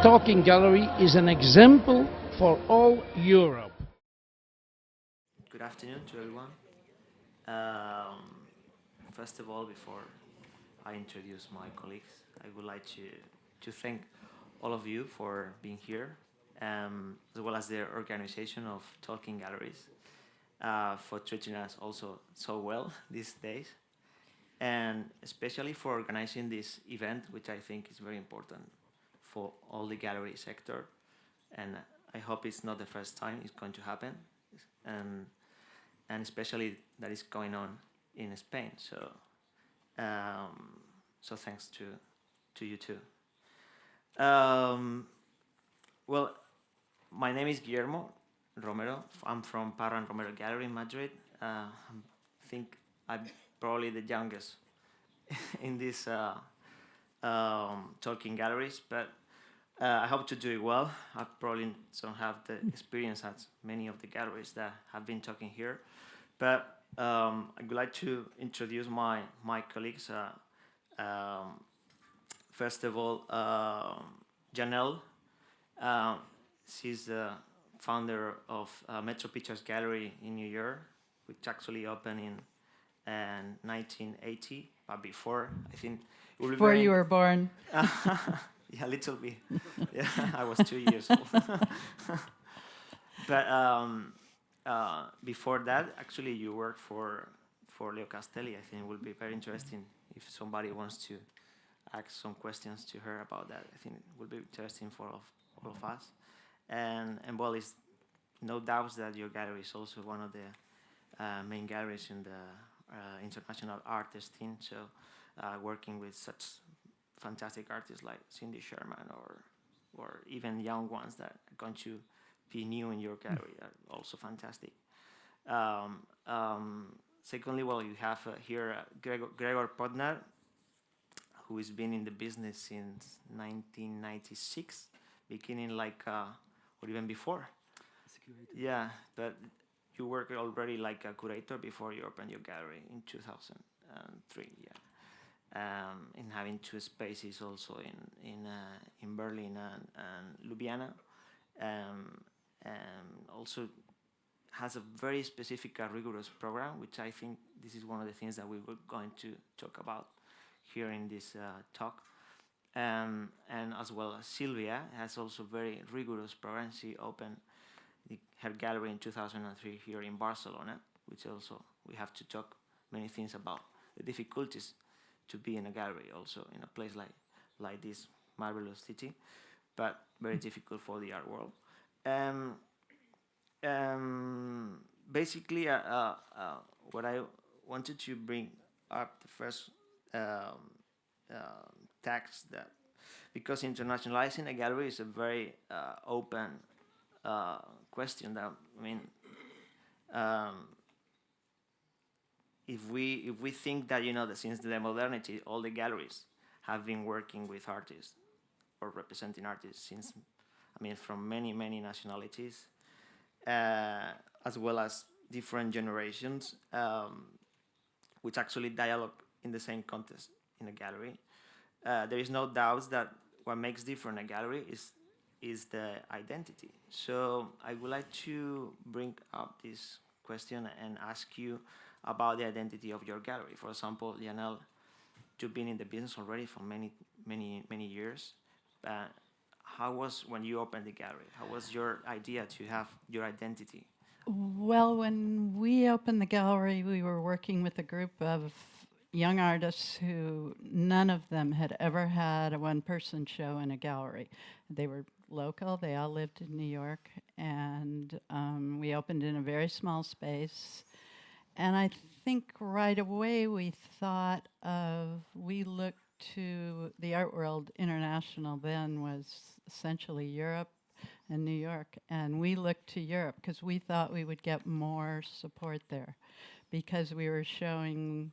Talking Gallery is an example for all Europe. Good afternoon to everyone. First of all, before I introduce my colleagues, I would like to thank all of you for being here, as well as the organization of Talking Galleries, for treating us also so well these days, and especially for organizing this event, which I think is very important for all the gallery sector, and I hope it's not the first time it's going to happen, and especially that it's going on in Spain. So so thanks to you too. Well, my name is Guillermo Romero. I'm from Parra and Romero Gallery in Madrid. I think I'm probably the youngest in this talking galleries, but I hope to do it well. I probably don't have the experience as many of the galleries that have been talking here, but I would like to introduce my colleagues. First of all, Janelle. She's the founder of Metro Pictures Gallery in New York, which actually opened in 1980. But before, I think it will before you were born. Yeah, a little bit. Yeah, I was 2 years old. But before that, actually, you worked for Leo Castelli. I think it will be very interesting if somebody wants to ask some questions to her about that. I think it will be interesting for all of us. And well, it's no doubt that your gallery is also one of the main galleries in the international artist scene. So working with such fantastic artists like Cindy Sherman or even young ones that are going to be new in your gallery are also fantastic. Secondly, well, you have here Gregor Podnar, who has been in the business since 1996, beginning like or even before. Yeah, but you worked already like a curator before you opened your gallery in 2003. Yeah. In having two spaces also in Berlin and Ljubljana, and also has a very specific rigorous program, which I think this is one of the things that we were going to talk about here in this talk, and as well as Silvia has also very rigorous program. She opened her gallery in 2003 here in Barcelona, which also we have to talk many things about the difficulties to be in a gallery also in a place like this marvelous city, but very difficult for the art world. Basically, what I wanted to bring up the first text, that because internationalizing a gallery is a very open question. That I mean, if we think that that since the modernity, all the galleries have been working with artists or representing artists since, from many nationalities, as well as different generations, which actually dialogue in the same context in a gallery. There is no doubt that what makes different a gallery is the identity. So I would like to bring up this question and ask you about the identity of your gallery. For example, Janelle, you've been in the business already for many years. How was when you opened the gallery? How was your idea to have your identity? Well, when we opened the gallery, we were working with a group of young artists who none of them had ever had a one-person show in a gallery. They were local. They all lived in New York, and we opened in a very small space. And I think right away we looked to the art world. International then was essentially Europe and New York, and we looked to Europe because we thought we would get more support there, because we were showing,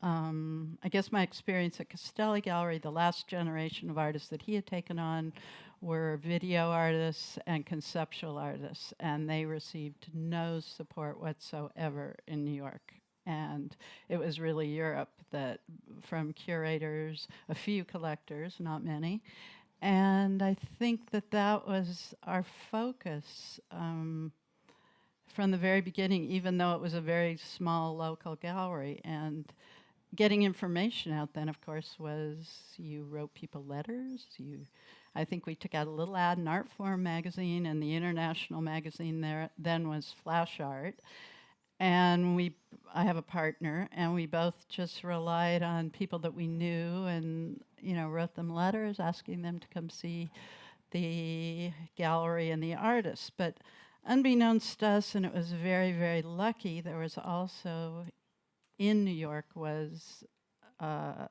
I guess my experience at Castelli Gallery, the last generation of artists that he had taken on were video artists and conceptual artists, and they received no support whatsoever in New York. And it was really Europe that, from curators, a few collectors, not many, And I think that that was our focus from the very beginning, even though it was a very small local gallery. And getting information out then, of course, was you wrote people letters. I think we took out a little ad in Artform magazine, and the international magazine there then was Flash Art. And I have a partner, and we both just relied on people that we knew, and wrote them letters asking them to come see the gallery and the artists. But unbeknownst to us, and it was very, very lucky, there was also in New York was, I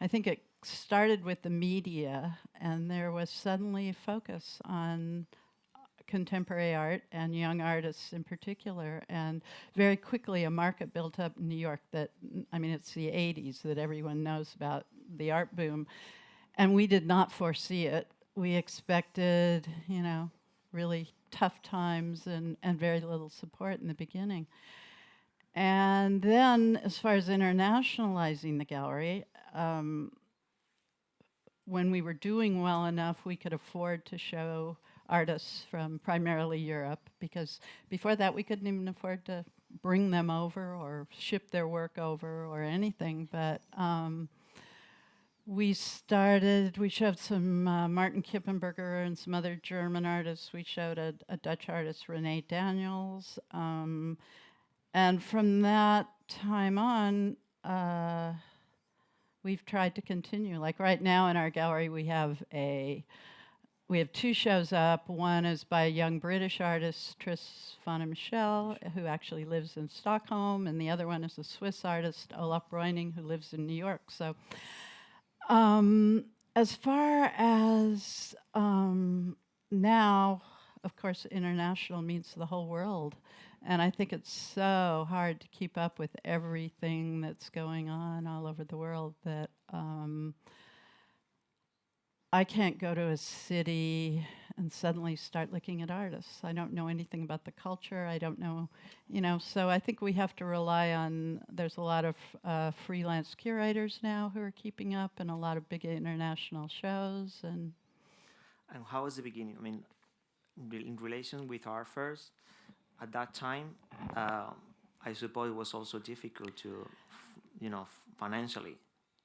think it started with the media, and there was suddenly a focus on contemporary art and young artists in particular, and very quickly a market built up in New York that, it's the 80s that everyone knows about, the art boom, and we did not foresee it. We expected, really tough times and very little support in the beginning. And then, as far as internationalizing the gallery, when we were doing well enough, we could afford to show artists from primarily Europe, because before that we couldn't even afford to bring them over or ship their work over or anything. But we showed some Martin Kippenberger and some other German artists. We showed a Dutch artist, Renee Daniels. And from that time on, we've tried to continue. Like right now in our gallery, we have two shows up. One is by a young British artist, Tris van Michel, who actually lives in Stockholm, and the other one is a Swiss artist, Olaf Reiring, who lives in New York. So as far as now, of course, international means the whole world. And I think it's so hard to keep up with everything that's going on all over the world that I can't go to a city and suddenly start looking at artists. I don't know anything about the culture. I don't know, so I think we have to rely on, there's a lot of freelance curators now who are keeping up, and a lot of big international shows. And how was the beginning? In relation with art fairs, at that time, I suppose it was also difficult to, financially,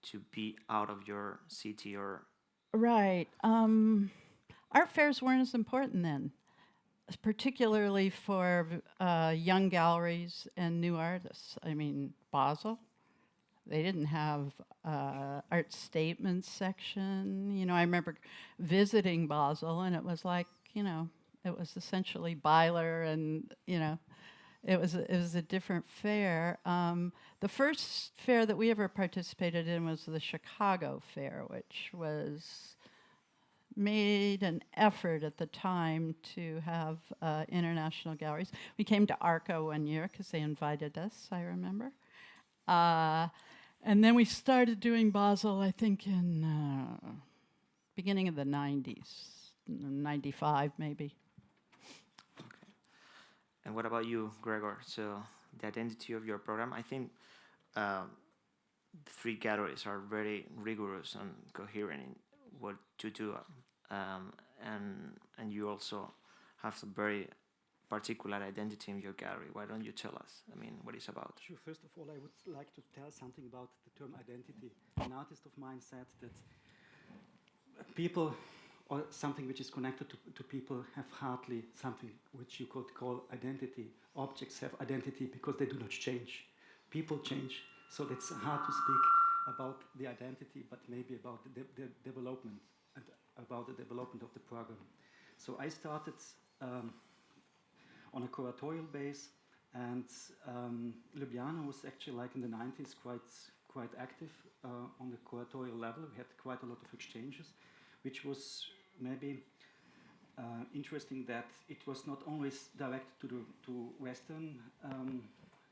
to be out of your city or. Right. Art fairs weren't as important then, particularly for young galleries and new artists. Basel, they didn't have art statements section. I remember visiting Basel, and it was like, it was essentially Byler, and it was a different fair. The first fair that we ever participated in was the Chicago Fair, which made an effort at the time to have international galleries. We came to Arco one year because they invited us, I remember. And then we started doing Basel, I think, in beginning of the 90s, 95 maybe. And what about you, Gregor? So the identity of your program, I think the three galleries are very rigorous and coherent in what to do. And you also have some very particular identity in your gallery. Why don't you tell us, what it's about? Sure. First of all, I would like to tell something about the term identity. An artist of mine said that people, or something which is connected to people, have hardly something which you could call identity. Objects have identity because they do not change. People change, so it's hard to speak about the identity, but maybe about the development and about the development of the program. So I started on a curatorial base, and Ljubljana was actually, like in the 90s, quite active on the curatorial level. We had quite a lot of exchanges, which was maybe interesting that it was not always directed to Western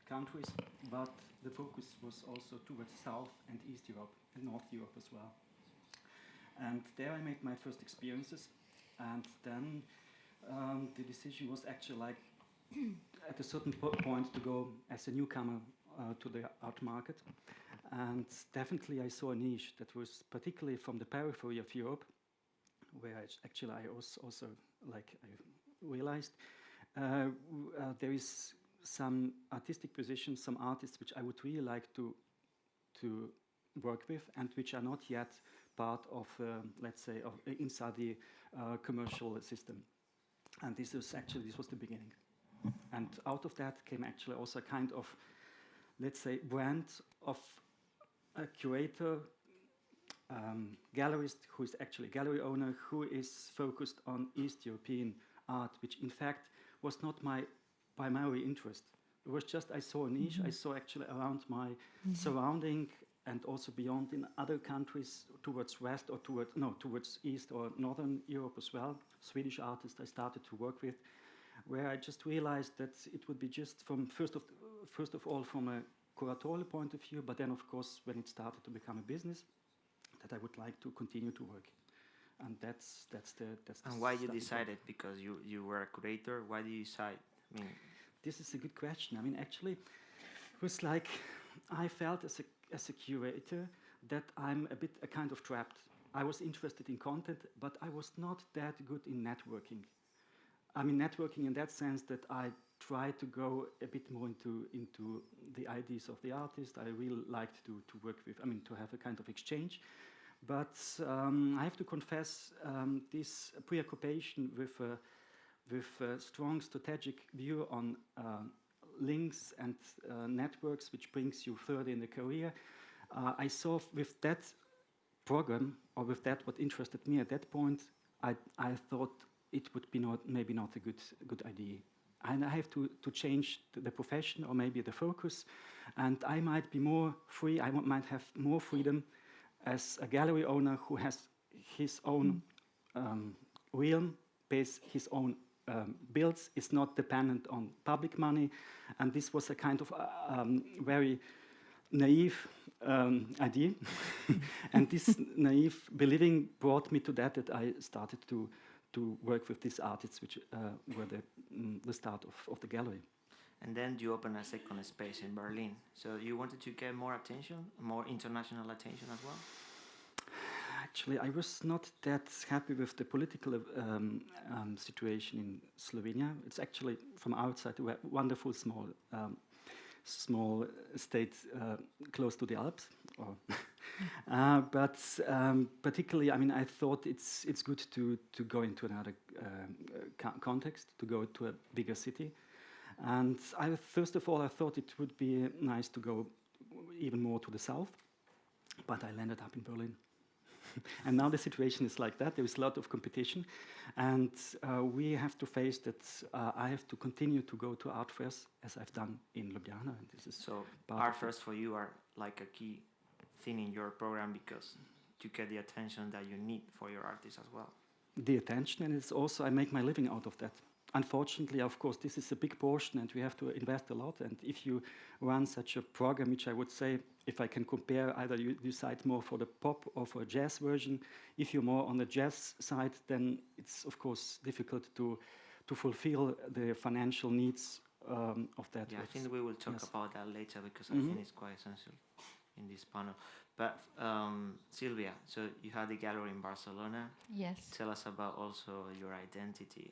countries, but the focus was also towards South and East Europe and North Europe as well. And there I made my first experiences, and then the decision was actually like at a certain point to go as a newcomer to the art market. And definitely I saw a niche that was particularly from the periphery of Europe, where actually I also like I realized there is some artistic positions, some artists which I would really like to work with, and which are not yet part of, let's say, of inside the commercial system. And this was the beginning. And out of that came actually also a kind of, let's say, brand of a curator, gallerist who is actually a gallery owner, who is focused on East European art, which in fact was not my primary interest. It was just I saw a niche. I saw actually around my surrounding and also beyond in other countries towards west or towards east or northern Europe as well. Swedish artists I started to work with, where I just realized that it would be just from first of all from a curatorial point of view, but then of course when it started to become a business, that I would like to continue to work. And that's the. And why you decided? Because you were a curator. Why did you decide? I mean, this is a good question. I mean, actually, it was like I felt as a curator that I'm a kind of trapped. I was interested in content, but I was not that good in networking. I mean, networking in that sense that I try to go a bit more into the ideas of the artist. I really liked to work with, to have a kind of exchange. But I have to confess, this preoccupation with a strong strategic view on links and networks, which brings you further in the career. I saw with that program, or with that what interested me at that point, I thought it would be maybe not a good idea. And I have to change the profession or maybe the focus, and I might be more free. I might have more freedom as a gallery owner who has his own realm, pays his own bills, is not dependent on public money. And this was a kind of very naive idea. And this naive believing brought me to that I started to work with these artists, which were the start of the gallery. And then you opened a second space in Berlin. So you wanted to get more attention, more international attention as well? Actually, I was not that happy with the political situation in Slovenia. It's actually, from outside, a wonderful small state close to the Alps. But particularly, I thought it's good to go into another context, to go to a bigger city. And first of all, I thought it would be nice to go even more to the south, but I landed up in Berlin. And now the situation is like that. There is a lot of competition, and we have to face that. I have to continue to go to art fairs as I've done in Ljubljana. And this is so art fairs for you are like a key thing in your program because to get the attention that you need for your artists as well. The attention, and it's also I make my living out of that. Unfortunately, of course, this is a big portion, and we have to invest a lot. And if you run such a program, which I would say, if I can compare, either you decide more for the pop or for a jazz version. If you're more on the jazz side, then it's of course difficult to fulfill the financial needs of that. Yeah, I think we will talk about that later because I think it's quite essential in this panel. But Silvia, so you had the gallery in Barcelona. Yes. Tell us about also your identity,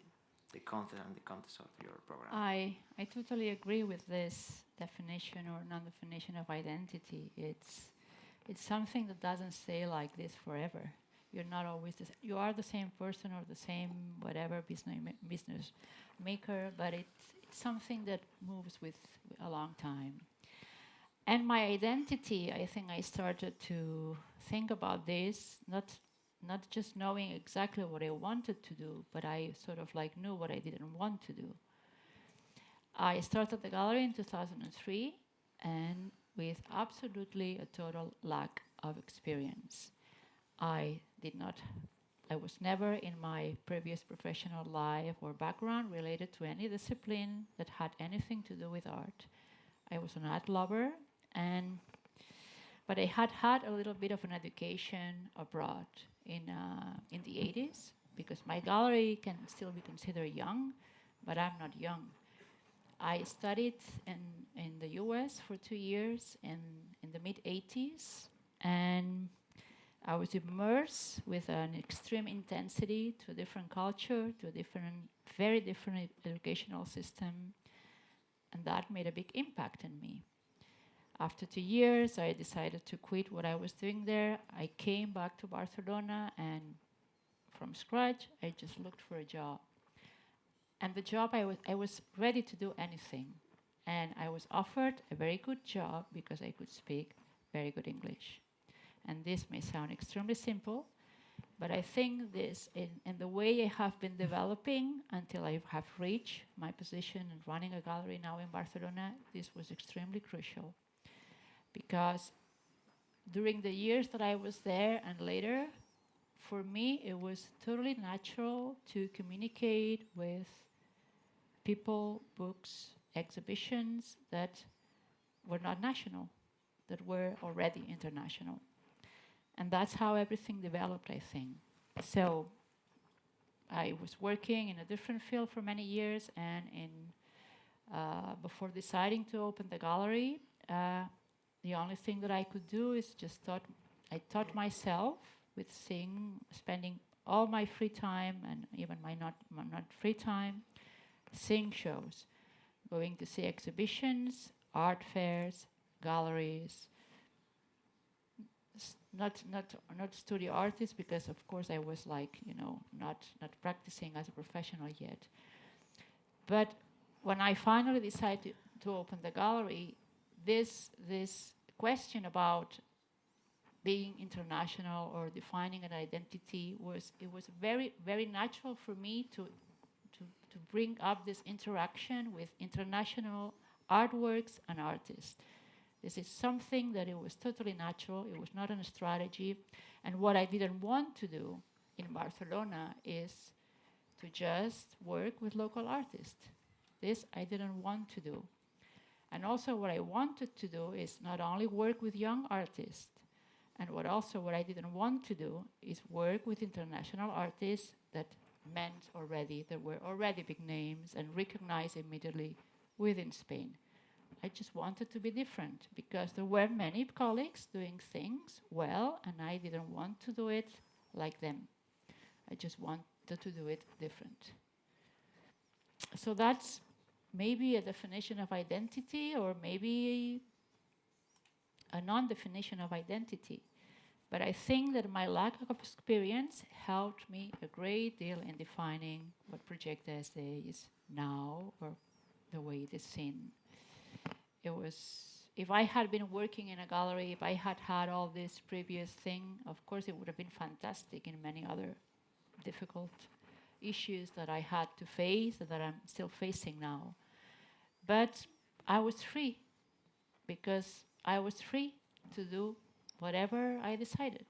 the content and the context of your program. I totally agree with this definition or non-definition of identity. It's something that doesn't stay like this forever. You're not always you are the same person or the same whatever business maker, but it's something that moves with a long time. And my identity, I think I started to think about this, not just knowing exactly what I wanted to do, but I sort of knew what I didn't want to do. I started the gallery in 2003 and with absolutely a total lack of experience. I was never in my previous professional life or background related to any discipline that had anything to do with art. I was an art lover, but I had a little bit of an education abroad in the 80s, because my gallery can still be considered young, but I'm not young. I studied in the US for 2 years in the mid-80s, and I was immersed with an extreme intensity to a different culture, to a very different educational system, and that made a big impact on me. After 2 years, I decided to quit what I was doing there. I came back to Barcelona, and from scratch, I just looked for a job. And the job, I was ready to do anything. And I was offered a very good job because I could speak very good English. And this may sound extremely simple, but I think this, in the way I have been developing until I have reached my position in running a gallery now in Barcelona, this was extremely crucial. Because during the years that I was there and later, for me, it was totally natural to communicate with people, books, exhibitions that were not national, that were already international. And that's how everything developed, I think. So I was working in a different field for many years, and before deciding to open the gallery, the only thing that I could do is I taught myself with spending all my free time and even my not free time, seeing shows, going to see exhibitions, art fairs, galleries. Not studio artist, because of course I was not practicing as a professional yet. But when I finally decided to open the gallery, this question about being international or defining an identity was very, very natural for me to bring up this interaction with international artworks and artists. This is something that it was totally natural. It was not a strategy. And what I didn't want to do in Barcelona is to just work with local artists. This I didn't want to do. And also what I wanted to do is not only work with young artists, and what I didn't want to do is work with international artists that were already big names and recognized immediately within Spain. I just wanted to be different because there were many colleagues doing things well, and I didn't want to do it like them. I just wanted to do it different. So that's maybe a definition of identity, or maybe a non-definition of identity. But I think that my lack of experience helped me a great deal in defining what ProjecteSD is now, or the way it is seen. If I had been working in a gallery, if I had had all this previous thing, of course it would have been fantastic in many other difficult issues that I had to face, that I'm still facing now. But I was free, because I was free to do whatever I decided.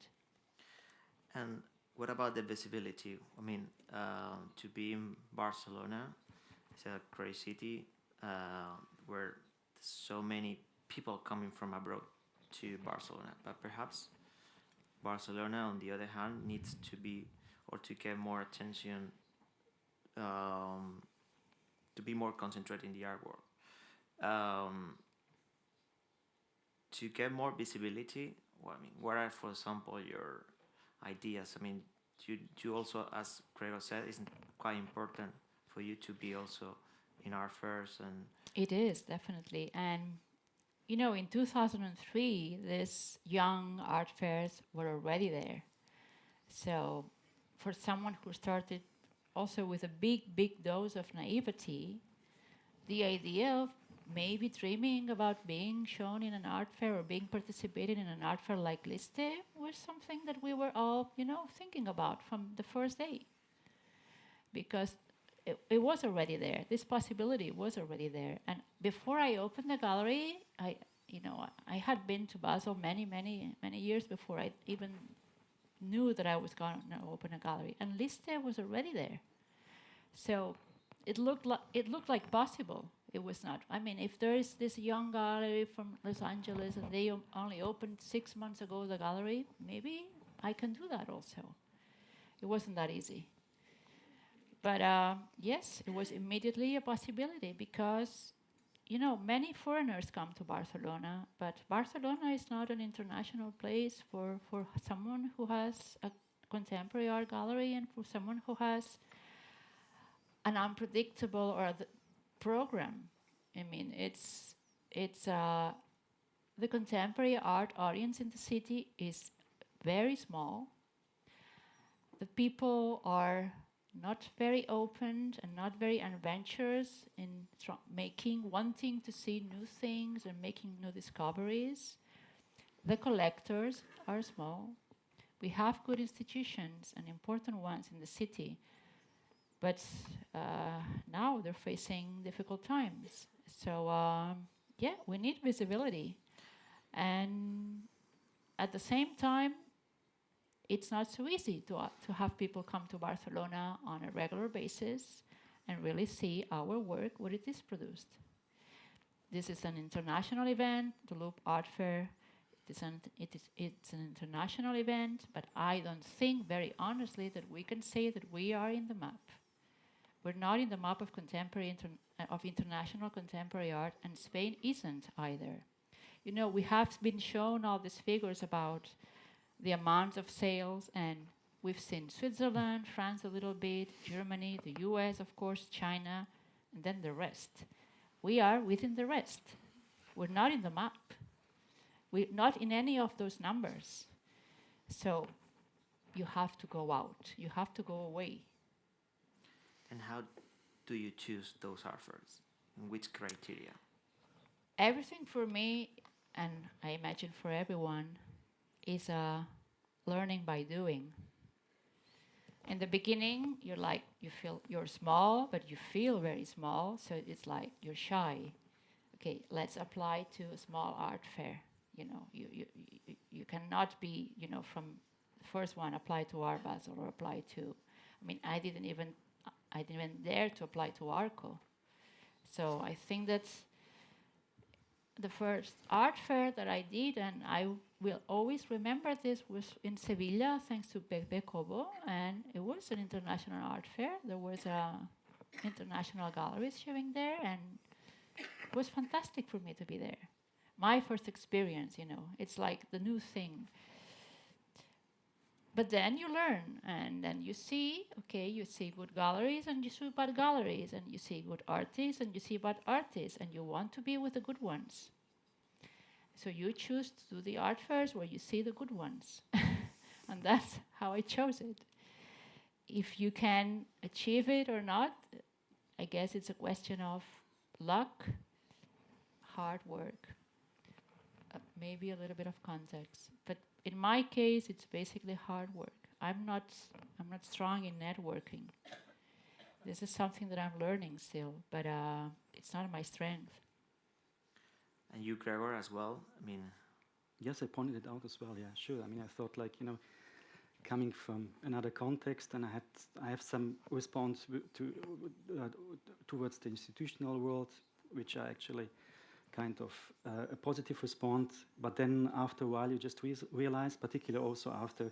And what about the visibility? I mean, to be in Barcelona, it's a great city where so many people coming from abroad to Barcelona. But perhaps Barcelona, on the other hand, needs to be, or to get more attention, to be more concentrated in the art world. To get more visibility, what are, for example, your ideas? I mean, you also, as Gregor said, it's quite important for you to be also in art fairs. And it is, definitely. And, in 2003, these young art fairs were already there. So for someone who started also with a big, big dose of naivety, the idea of maybe dreaming about being shown in an art fair or being participated in an art fair like Liste was something that we were all, thinking about from the first day. Because it was already there. This possibility was already there. And before I opened the gallery, I had been to Basel many, many, many years before I even knew that I was going to open a gallery. And Liste was already there. So it looked like possible. It was not. I mean, if there is this young gallery from Los Angeles and they only opened 6 months ago the gallery, maybe I can do that also. It wasn't that easy. But yes, it was immediately a possibility because, many foreigners come to Barcelona, but Barcelona is not an international place for someone who has a contemporary art gallery and for someone who has an unpredictable program. I mean, it's the contemporary art audience in the city is very small. The people are not very open and not very adventurous in wanting to see new things and making new discoveries. The collectors are small. We have good institutions and important ones in the city, but now they're facing difficult times. So we need visibility. And at the same time, it's not so easy to have people come to Barcelona on a regular basis and really see our work, what it is produced. This is an international event, the Loop Art Fair. It's an international event, but I don't think very honestly that we can say that we are in the map. We're not in the map of international contemporary art, and Spain isn't either. We have been shown all these figures about the amount of sales, and we've seen Switzerland, France a little bit, Germany, the US, of course, China, and then the rest. We are within the rest. We're not in the map. We're not in any of those numbers. So you have to go out. You have to go away. And how do you choose those art fairs? In which criteria? Everything for me, and I imagine for everyone, is learning by doing. In the beginning, you're small, but you feel very small, so it's like you're shy. Okay, let's apply to a small art fair. You cannot be, from the first one apply to Art Basel or apply to. I didn't even dare to apply to Arco. So I think that's the first art fair that I did, and I will always remember this, was in Sevilla, thanks to Pepe Cobo, and it was an international art fair. There was international galleries showing there, and it was fantastic for me to be there. My first experience, it's like the new thing. But then you learn, and then you see good galleries, and you see bad galleries, and you see good artists, and you see bad artists, and you want to be with the good ones. So you choose to do the art fairs where you see the good ones. And that's how I chose it. If you can achieve it or not, I guess it's a question of luck, hard work, maybe a little bit of context. But in my case, it's basically hard work. I'm not strong in networking. This is something that I'm learning still, but it's not my strength. And you, Gregor, as well? Yes, I pointed it out as well. Yeah, sure. I thought coming from another context, and I have some response towards the institutional world, which are actually kind of a positive response. But then after a while, you just realize, particularly also after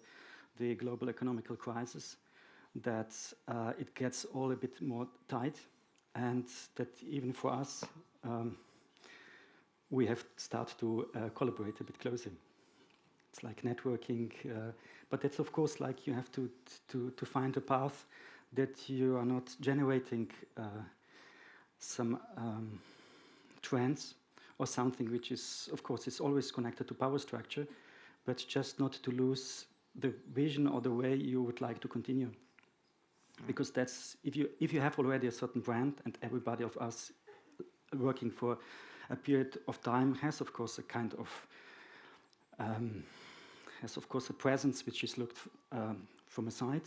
the global economical crisis, that it gets all a bit more tight, and that even for us, we have started to collaborate a bit closer. It's like networking, but that's of course like you have to find a path that you are not generating some trends or something which is, of course, it's always connected to power structure, but just not to lose the vision or the way you would like to continue. Because that's, if you have already a certain brand, and everybody of us working for a period of time has, of course, a kind of a presence which is looked from a side,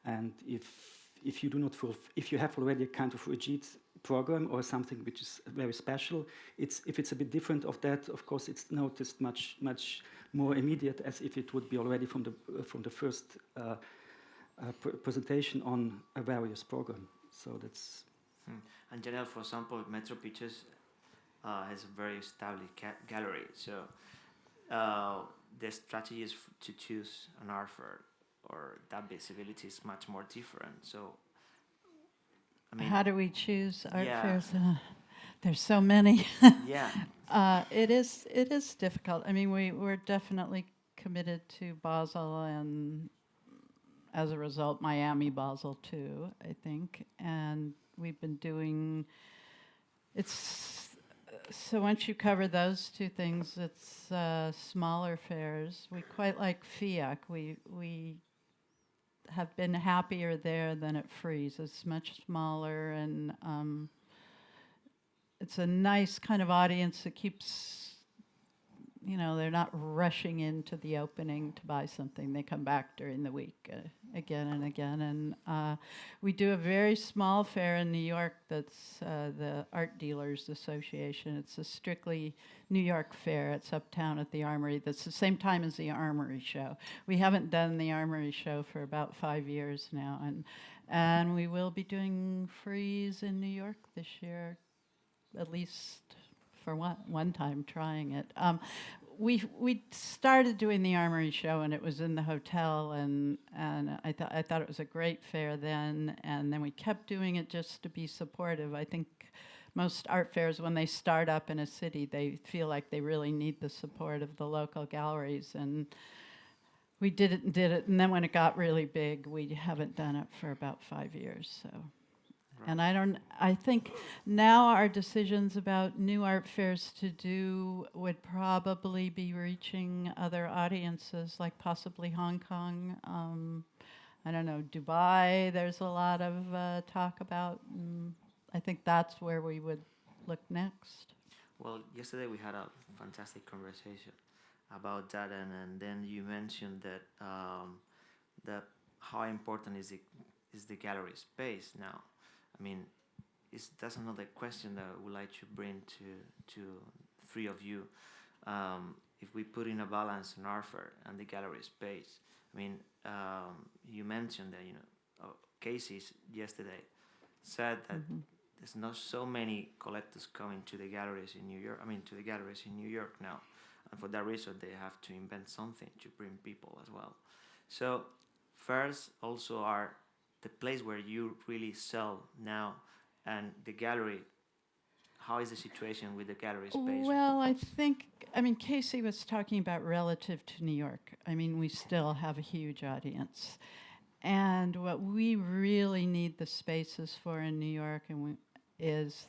and if you do not if you have already a kind of rigid program or something which is very special, if it's a bit different of that, of course, it's noticed much more immediate, as if it would be already from the first presentation on a various program. So that's. And Janelle, for example, Metro Pictures has a very established gallery. So the strategy is to choose an art fair, or that visibility is much more different. So, how do we choose art fairs? There's so many. Yeah. It is difficult. I mean, we're definitely committed to Basel, and as a result, Miami, Basel too, I think. And we've been doing. So once you cover those two things, it's smaller fairs. We quite like FIAC. We have been happier there than at Frieze. It's much smaller, and it's a nice kind of audience that keeps, they're not rushing into the opening to buy something. They come back during the week again and again. And we do a very small fair in New York that's the Art Dealers Association. It's a strictly New York fair. It's uptown at the Armory. That's the same time as the Armory show. We haven't done the Armory show for about 5 years now. And we will be doing Frieze in New York this year, at least for one time trying it. We started doing the Armory show, and it was in the hotel, and I thought it was a great fair then, and then we kept doing it just to be supportive. I think most art fairs, when they start up in a city, they feel like they really need the support of the local galleries, and we did it, and then when it got really big, we haven't done it for about 5 years, so. And I think now our decisions about new art fairs to do would probably be reaching other audiences, like possibly Hong Kong. I don't know, Dubai, there's a lot of talk about. I think that's where we would look next. Well, yesterday we had a fantastic conversation about that, and then you mentioned that how important is the gallery space now. I mean, that's another question that I would like to bring to three of you. If we put in a balance an art fair and the gallery space, I mean, you mentioned that Casey's yesterday said that there's not so many collectors coming to the galleries in New York. I mean, to the galleries in New York now, and for that reason, they have to invent something to bring people as well. So, fairs also are the place where you really sell now, and the gallery. How is the situation with the gallery space? Well, I mean, Casey was talking about relative to New York. I mean, we still have a huge audience. And what we really need the spaces for in New York is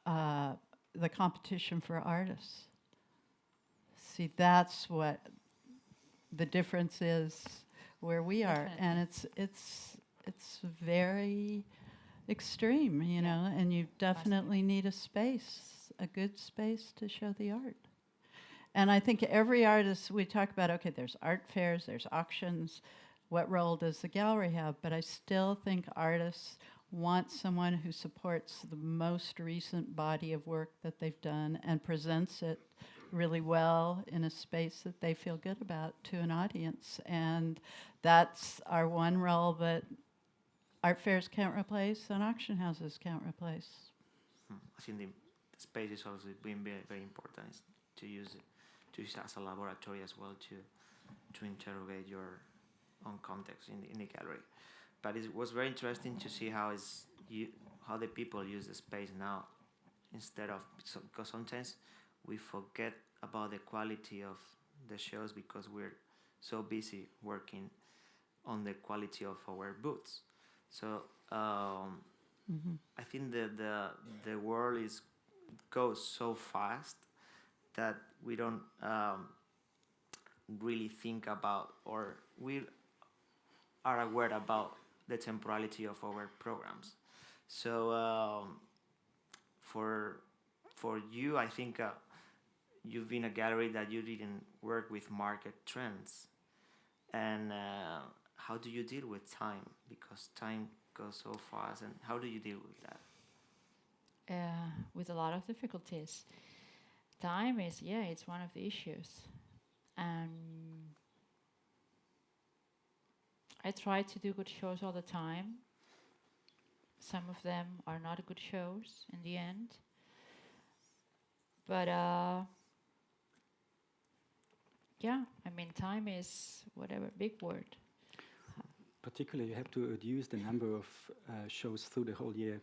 the competition for artists. See, that's what the difference is where we are. And it's very extreme, and you definitely need a space, a good space to show the art. And I think every artist, we talk about, okay, there's art fairs, there's auctions, what role does the gallery have? But I still think artists want someone who supports the most recent body of work that they've done and presents it really well in a space that they feel good about to an audience. And that's our one role that art fairs can't replace and auction houses can't replace. I think the space is also being very, very important, is to use it as a laboratory as well to interrogate your own context in the gallery. But it was very interesting to see how the people use the space now, instead of, because sometimes we forget about the quality of the shows because we're so busy working on the quality of our booths. So I think that the world goes so fast that we don't really think about, or we are aware about the temporality of our programs. So for you, I think you've been a gallery that you didn't work with market trends. And how do you deal with time? Because time goes so fast. And how do you deal with that? With a lot of difficulties. Time is, it's one of the issues. I try to do good shows all the time. Some of them are not good shows in the end. But I mean, time is whatever, big word. Particularly, you have to reduce the number of shows through the whole year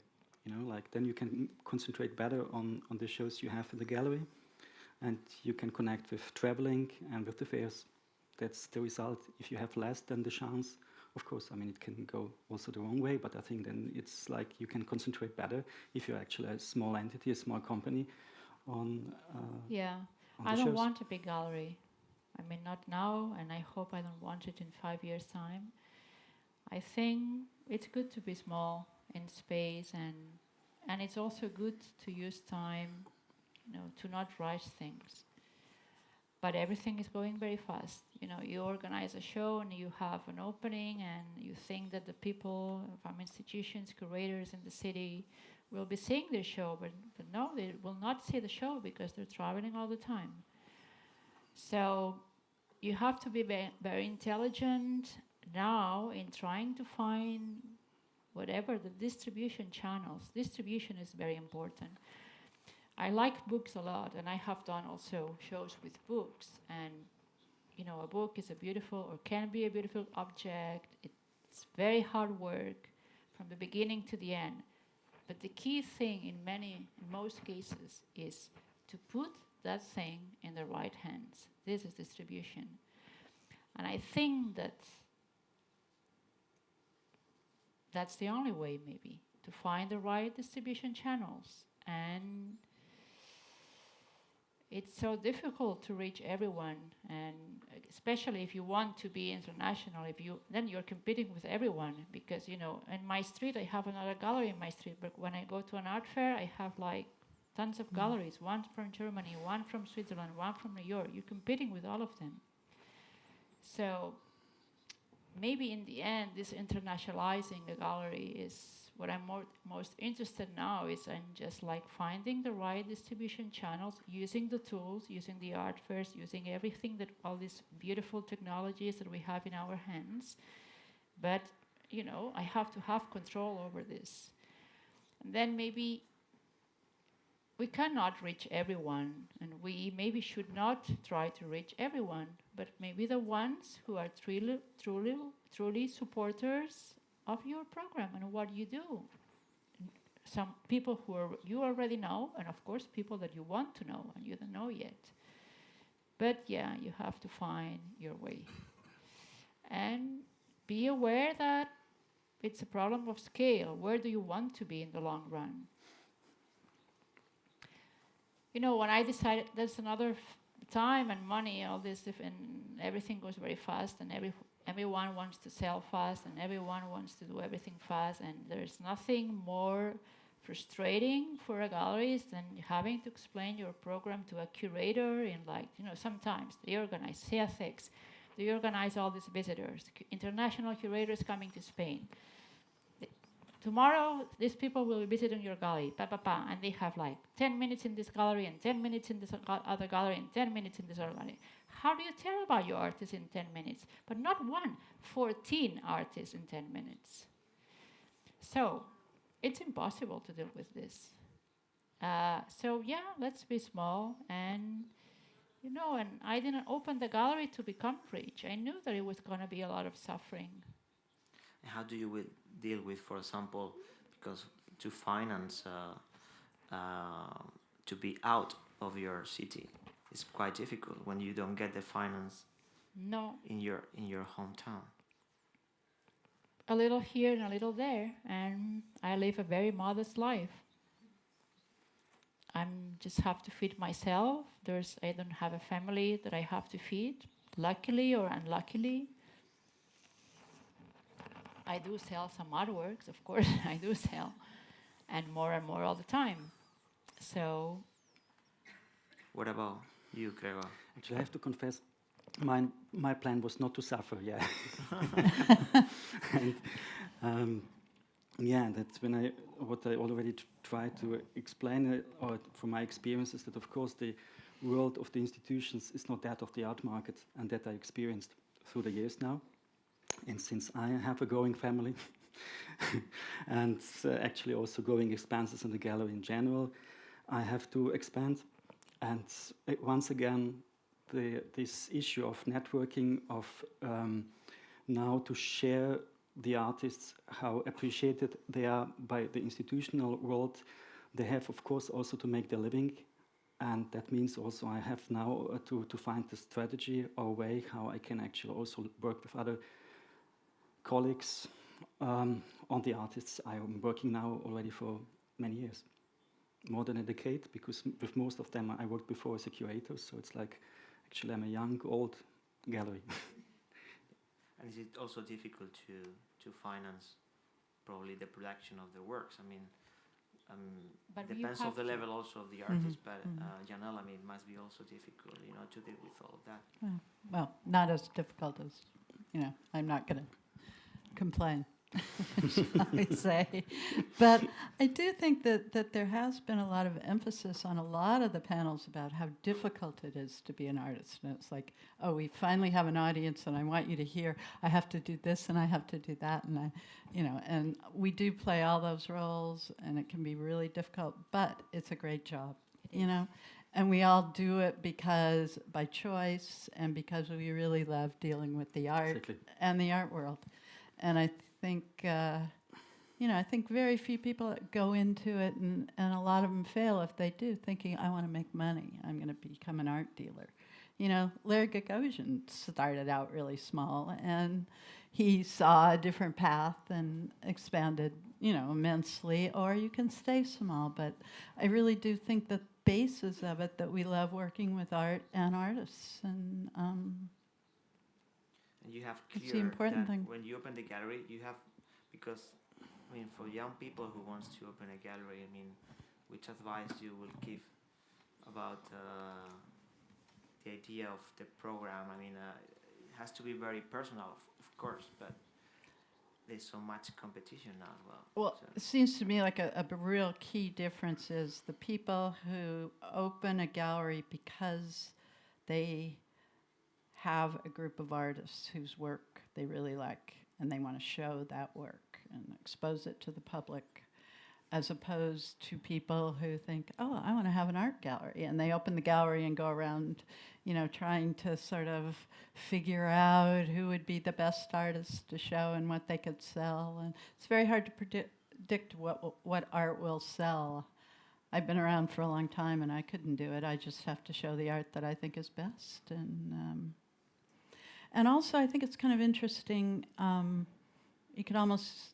You know, like then you can concentrate better on the shows you have in the gallery, and you can connect with traveling and with the fairs. That's the result. If you have less than the chance, of course, I mean, it can go also the wrong way, but I think then it's like you can concentrate better if you're actually a small entity, a small company on Yeah, on I the don't shows. want a big gallery. I mean, not now, and I hope I don't want it in 5 years' time. I think it's good to be small in space, and it's also good to use time, you know, to not rush things. But everything is going very fast. You know, you organize a show and you have an opening, and you think that the people from institutions, curators in the city will be seeing their show, but no, they will not see the show because they're traveling all the time. So you have to be very intelligent now in trying to find whatever the distribution channels. Distribution is very important. I like books a lot, and I have done also shows with books. And you know, a book is a beautiful, or can be a beautiful object. It's very hard work from the beginning to the end. But the key thing in most cases is to put that thing in the right hands. This is distribution. And I think that that's the only way, maybe, to find the right distribution channels. And it's so difficult to reach everyone, and especially if you want to be international, then you're competing with everyone, because, you know, in my street I have another gallery in my street, but when I go to an art fair I have like tons of galleries, one from Germany, one from Switzerland, one from New York. You're competing with all of them. So maybe in the end, this internationalizing the gallery is what I'm most interested now is in just like finding the right distribution channels, using the tools, using the art fairs, using everything that all these beautiful technologies that we have in our hands. But, you know, I have to have control over this. And then maybe we cannot reach everyone, and we maybe should not try to reach everyone, but maybe the ones who are truly supporters of your program and what you do. Some people you already know, and of course people that you want to know and you don't know yet. But yeah, you have to find your way. And be aware that it's a problem of scale. Where do you want to be in the long run? You know, when I decided, there's another time and money, all this, and everything goes very fast, and everyone wants to sell fast, and everyone wants to do everything fast, and there's nothing more frustrating for a gallery than having to explain your program to a curator in, like, you know, sometimes they organize CSX, they organize all these visitors, international curators coming to Spain. Tomorrow, these people will be visiting your gallery, and they have like 10 minutes in this gallery and 10 minutes in this other gallery and 10 minutes in this other gallery. How do you tell about your artist in 10 minutes? But not 14 artists in 10 minutes. So it's impossible to deal with this. So yeah, let's be small. And, you know, and I didn't open the gallery to become rich. I knew that it was going to be a lot of suffering. How do you deal with, for example, because to finance to be out of your city is quite difficult when you don't get the finance in your hometown. A little here and a little there, and I live a very modest life. I just have to feed myself. I don't have a family that I have to feed, luckily or unluckily. I do sell some artworks, of course, I do sell, and more all the time. So. What about you, Gregor? Actually, I have to confess, my plan was not to suffer, yeah. And, yeah, that's what I already tried to explain, or from my experiences, that of course the world of the institutions is not that of the art market, and that I experienced through the years now. And since I have a growing family, and actually also growing expenses in the gallery in general, I have to expand. And once again, this issue of networking, of now to share the artists, how appreciated they are by the institutional world. They have, of course, also to make their living, and that means also I have now to find the strategy or way how I can actually also work with other colleagues on the artists. I am working now already for many years, more than a decade, because with most of them I worked before as a curator, so it's like actually I'm a young, old gallery. And is it also difficult to finance probably the production of the works? I mean, But depends you on the have level also of the artist, but Janelle, I mean, it must be also difficult, you know, to deal with all of that. Well, not as difficult as, I'm not going to complain, shall we say. But I do think that there has been a lot of emphasis on a lot of the panels about how difficult it is to be an artist. And it's like, oh, we finally have an audience and I want you to hear, I have to do this and I have to do that. And and we do play all those roles and it can be really difficult, but it's a great job, And we all do it because by choice and because we really love dealing with the art Exactly. and the art world. And I think, I think very few people go into it, and a lot of them fail if they do, thinking, I want to make money. I'm going to become an art dealer. Larry Gagosian started out really small, and he saw a different path and expanded, immensely, or you can stay small. But I really do think the basis of it, that we love working with art and artists, and you have it's clear the important that thing. when you open the gallery, you have, because, I mean, for young people who wants to open a gallery, I mean, which advice you will give about the idea of the program? I mean, it has to be very personal, of course, but there's so much competition now as well. Well, So it seems to me like a real key difference is the people who open a gallery because they have a group of artists whose work they really like and they want to show that work and expose it to the public, as opposed to people who think, oh, I want to have an art gallery, and they open the gallery and go around, trying to sort of figure out who would be the best artist to show and what they could sell. And it's very hard to predict what art will sell. I've been around for a long time and I couldn't do it. I just have to show the art that I think is best. And also I think it's kind of interesting, you could almost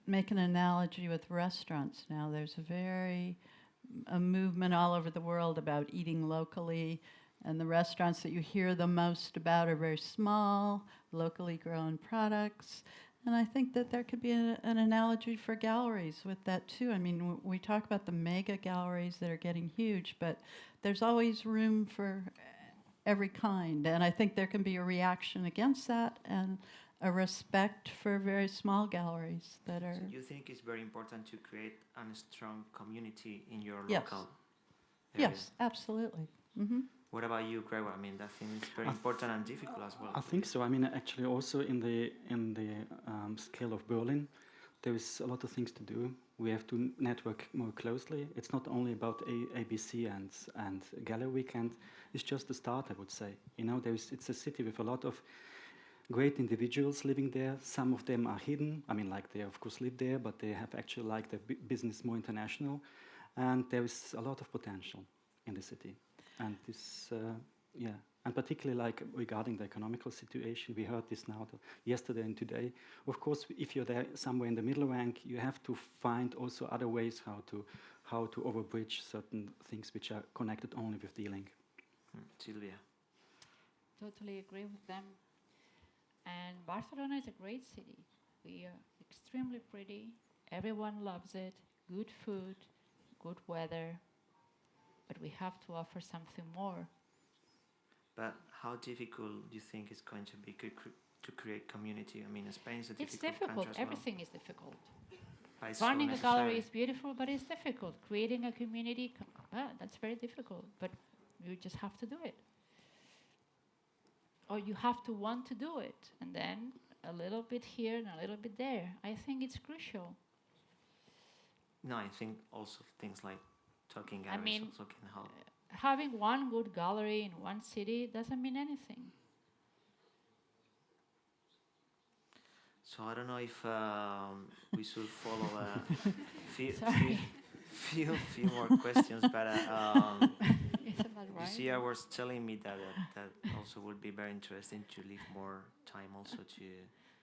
make an analogy with restaurants now. There's a movement all over the world about eating locally, and the restaurants that you hear the most about are very small, locally grown products. And I think that there could be an analogy for galleries with that too. I mean, we talk about the mega galleries that are getting huge, but there's always room for every kind. And I think there can be a reaction against that and a respect for very small galleries that are... So you think it's very important to create a strong community in your Yes. local area? Yes, absolutely. Mm-hmm. What about you, Gregor? I mean, that thing is very important and difficult as well. I think so. I mean, actually, also in the scale of Berlin, there is a lot of things to do. We have to network more closely. It's not only about ABC and Gallery Weekend. It's just the start, I would say. It's a city with a lot of great individuals living there. Some of them are hidden. I mean, like, they of course live there, but they have actually like their business more international. And there is a lot of potential in the city. And this, and particularly like regarding the economical situation, we heard this now yesterday and today. Of course, if you're there somewhere in the middle rank, you have to find also other ways how to overbridge certain things which are connected only with dealing. Silvia. Totally agree with them. And Barcelona is a great city. We are extremely pretty. Everyone loves it. Good food, good weather. But we have to offer something more. But how difficult do you think it's going to be to create community? I mean, Spain is a It's difficult difficult. country as well. Everything is difficult. But it's so Running a gallery necessary. is beautiful, but it's difficult. Creating a community, that's very difficult. But you just have to do it. Or you have to want to do it. And then a little bit here and a little bit there. I think it's crucial. No, I think also things like talking galleries mean, also can help. Having one good gallery in one city doesn't mean anything. So I don't know if we should follow few, Sorry. few more questions, but Isn't that right? Lucia was telling me that also would be very interesting to leave more time also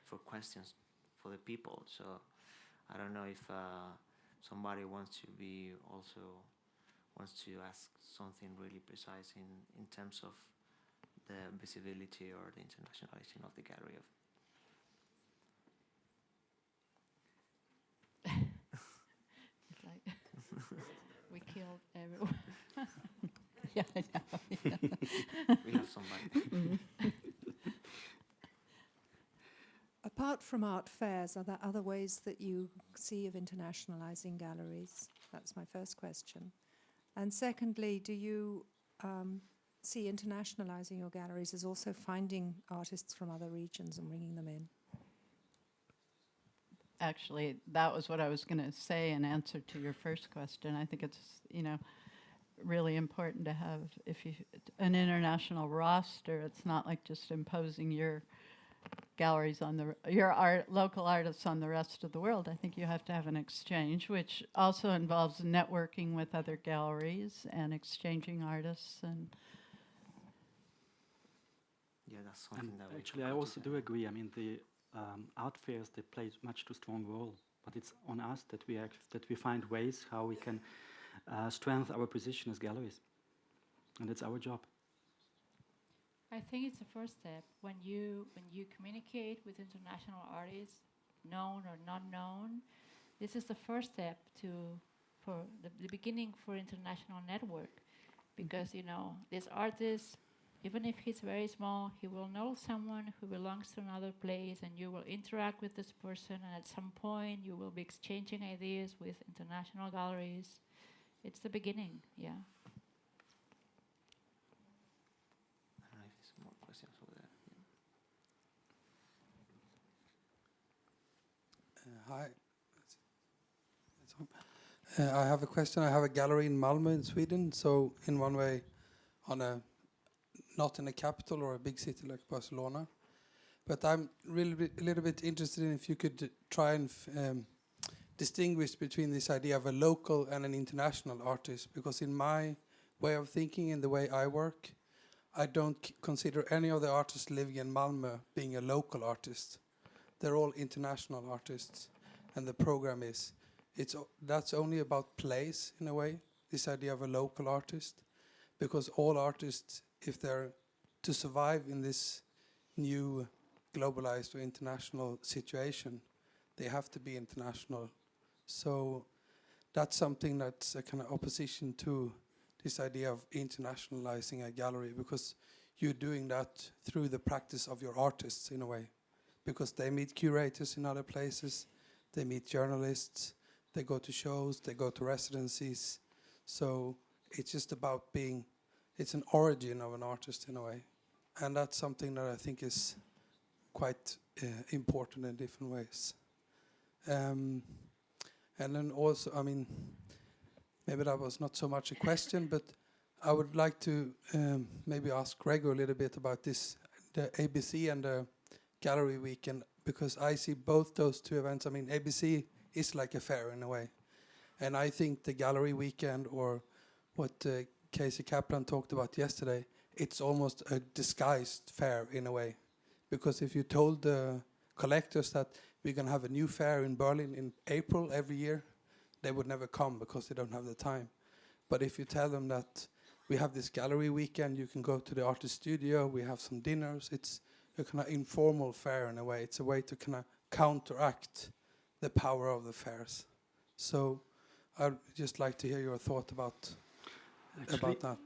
for questions for the people. So I don't know if somebody wants to ask something really precise in terms of the visibility or the internationalizing of the gallery. It's like we killed everyone. Yeah, I know. We have somebody. Apart from art fairs, are there other ways that you see of internationalizing galleries? That's my first question. And secondly, do you see internationalizing your galleries as also finding artists from other regions and bringing them in? Actually, that was what I was going to say in answer to your first question. I think it's, really important to have, an international roster. It's not like just imposing your galleries on your local artists on the rest of the world. I think you have to have an exchange, which also involves networking with other galleries and exchanging artists. And Yeah, that's something that we actually, I forgot also to do agree. I mean, the art fairs, they play much too strong role, but it's on us that we find ways how we can strengthen our position as galleries, and it's our job. I think it's the first step when you communicate with international artists, known or not known. This is the first step for the beginning for international network, because this artist, even if he's very small, he will know someone who belongs to another place, and you will interact with this person, and at some point you will be exchanging ideas with international galleries. It's the beginning, yeah. I don't know if there's more questions over there. Hi. I have a question. I have a gallery in Malmö in Sweden. So in one way, not in a capital or a big city like Barcelona. But I'm really a little bit interested in if you could try and distinguish between this idea of a local and an international artist. Because in my way of thinking, in the way I work, I don't consider any of the artists living in Malmö being a local artist. They're all international artists. And the program that's only about place in a way, this idea of a local artist. Because all artists, if they're to survive in this new globalized or international situation, they have to be international. So that's something that's a kind of opposition to this idea of internationalizing a gallery, because you're doing that through the practice of your artists in a way, because they meet curators in other places, they meet journalists, they go to shows, they go to residencies. So it's just about it's an origin of an artist in a way. And that's something that I think is quite important in different ways. And then also, I mean, maybe that was not so much a question, but I would like to maybe ask Gregor a little bit about this, the ABC and the Gallery Weekend, because I see both those two events. I mean, ABC is like a fair in a way. And I think the Gallery Weekend, or what Casey Kaplan talked about yesterday, it's almost a disguised fair in a way. Because if you told the collectors that we're going to have a new fair in Berlin in April every year, they would never come because they don't have the time. But if you tell them that we have this Gallery Weekend, you can go to the artist studio, we have some dinners, it's a kind of informal fair in a way. It's a way to kind of counteract the power of the fairs. So I'd just like to hear your thought about that.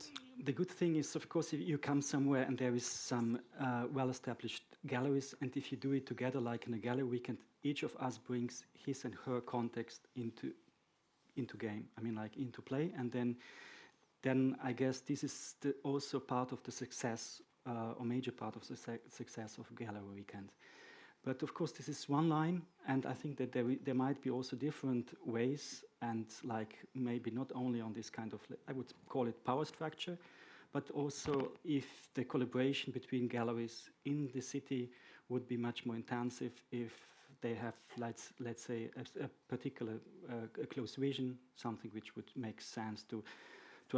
The good thing is, of course, if you come somewhere and there is some well-established galleries, and if you do it together, like in a gallery weekend, each of us brings his and her context into game. I mean, like into play, and then I guess this is also part of the success, or major part of the success of gallery weekend. But of course, this is one line, and I think that there might be also different ways, and like maybe not only on this kind of, I would call it power structure, but also if the collaboration between galleries in the city would be much more intensive, if they have, let's say, a particular a close vision, something which would make sense to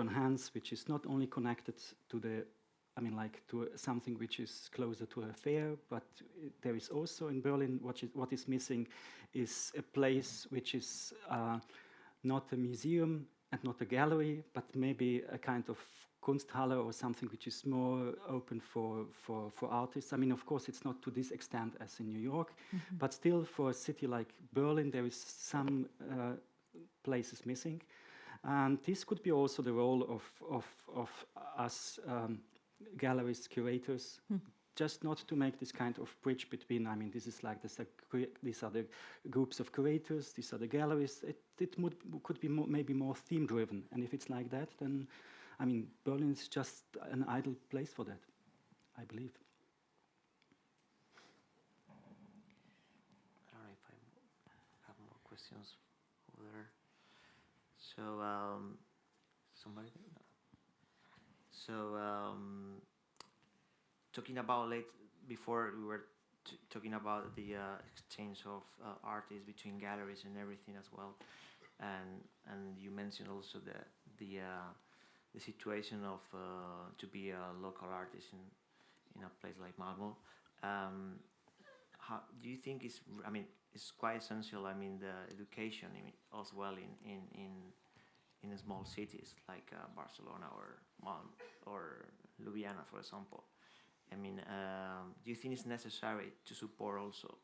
enhance, which is not only connected to to something which is closer to a fair, but there is also in Berlin what is missing is a place which is not a museum and not a gallery, but maybe a kind of Kunsthalle or something which is more open for artists. I mean, of course, it's not to this extent as in New York, but still for a city like Berlin, there is some places missing. And this could be also the role of us galleries, curators, just not to make this kind of bridge between, I mean, this is like these are the groups of curators, these are the galleries. It could be maybe more theme-driven. And if it's like that, then, I mean, Berlin is just an ideal place for that, I believe. I don't know if I have more questions over there. So, somebody? No. So, talking about before we were talking about the exchange of artists between galleries and everything as well, and you mentioned also the situation of to be a local artist in a place like Malmo. How do you think it's quite essential? I mean, the education as well in small cities like Barcelona or Malmo or Ljubljana, for example. I mean, do you think it's necessary to support also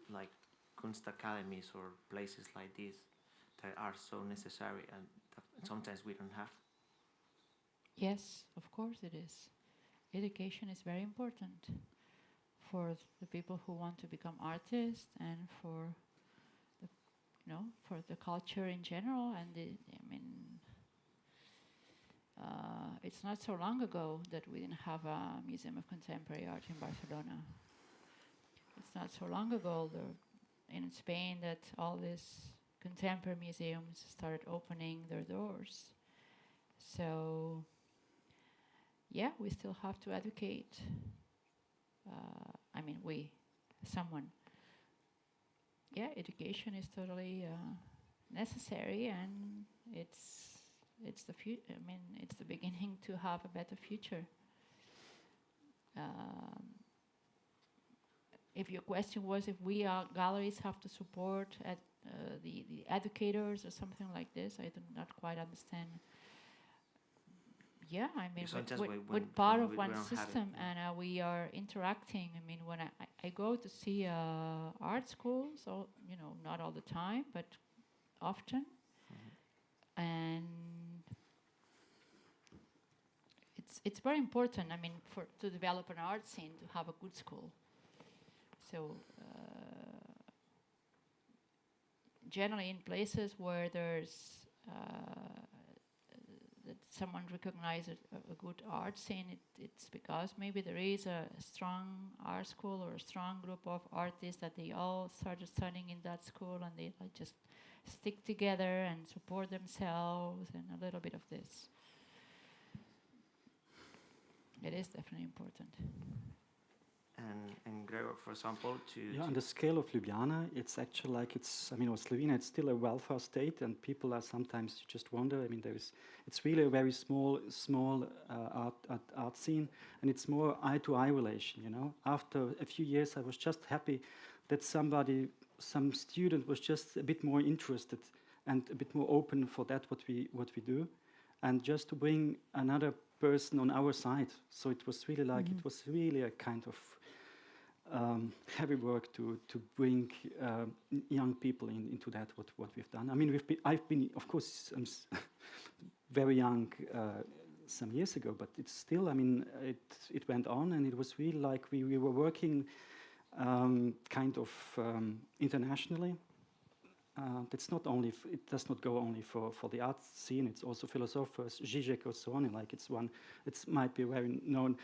like Kunst academies or places like this that are so necessary and that sometimes we don't have? Yes, of course it is. Education is very important for the people who want to become artists and for the culture in general. And it's not so long ago that we didn't have a museum of contemporary art in Barcelona. It's not so long ago in Spain that all these contemporary museums started opening their doors. So, yeah, we still have to educate. Yeah, education is totally necessary, and it's the it's the beginning to have a better future. If your question was if we galleries have to support the educators or something like this, I do not quite understand. Yeah, I mean, we're part of one system, and we are interacting. I mean, when I go to see art schools, so not all the time, but often, and it's very important. I mean, to develop an art scene, to have a good school. So generally, in places where there's that someone recognizes a good art scene, it's because maybe there is a strong art school or a strong group of artists that they all started studying in that school, and they just stick together and support themselves, and a little bit of this. It is definitely important. And Gregor, for example, on the scale of Ljubljana, it's actually like Slovenia, it's still a welfare state, and people are sometimes just wonder. I mean, it's really a very small art scene, and it's more eye-to-eye relation. After a few years, I was just happy that some student was just a bit more interested and a bit more open for that what we do, and just to bring another person on our side. So it was really it was really a kind of heavy work to bring young people into that what we've done. I mean, I've been of course very young some years ago, but it's still. I mean, it went on, and it was really like we were working kind of internationally. It's not only it does not go only for the art scene. It's also philosophers, Zizek or so on. Like it might be a very known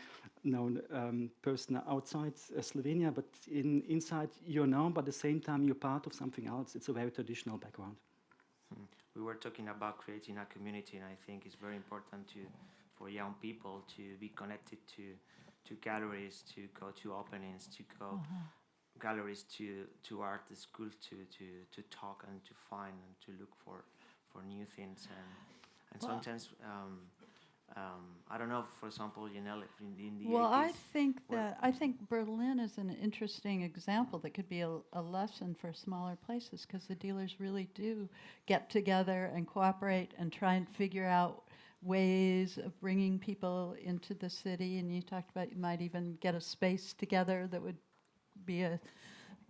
person outside Slovenia, but inside you're known, but at the same time you're part of something else. It's a very traditional background. We were talking about creating a community, and I think it's very important for young people to be connected to galleries, to go to openings, to go galleries to art schools to talk and to find and to look for new things and Well, sometimes I don't know, for example, Janelle, in the Well, 80s, I think Berlin is an interesting example that could be a lesson for smaller places, because the dealers really do get together and cooperate and try and figure out ways of bringing people into the city. And you talked about you might even get a space together that would be a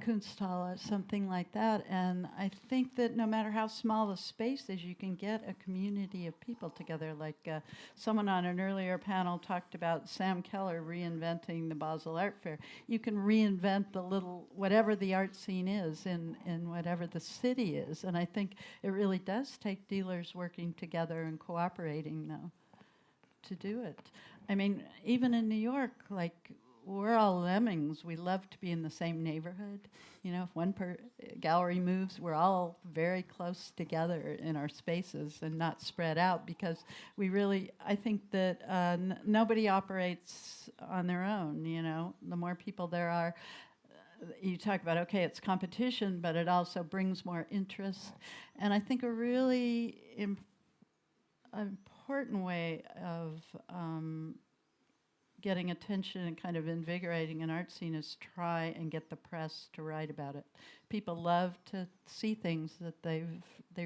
Kunsthalle, something like that. And I think that no matter how small the space is, you can get a community of people together. Like someone on an earlier panel talked about Sam Keller reinventing the Basel Art Fair. You can reinvent the little, whatever the art scene is in whatever the city is. And I think it really does take dealers working together and cooperating now to do it. I mean, even in New York, like, we're all lemmings. We love to be in the same neighborhood. You know, if one gallery moves, we're all very close together in our spaces and not spread out, because we really, I think that nobody operates on their own, you know. The more people there are, you talk about, okay, it's competition, but it also brings more interest. And I think a really important way of getting attention and kind of invigorating an art scene is try and get the press to write about it. People love to see things that they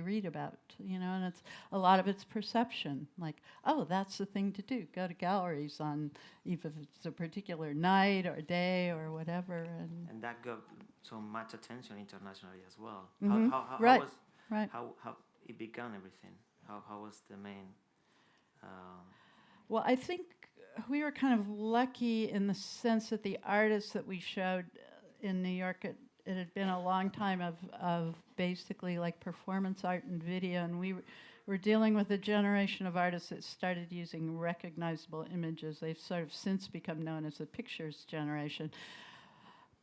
read about, you know, and it's a lot of it's perception. Like, oh, that's the thing to do. Go to galleries on, even if it's a particular night or day or whatever. and that got so much attention internationally as well. Mhm. How Right, was right. how it began everything? How was the main? Well, I think we were kind of lucky in the sense that the artists that we showed in New York, it had been a long time of basically like performance art and video, and we were dealing with a generation of artists that started using recognizable images. They've sort of since become known as the pictures generation.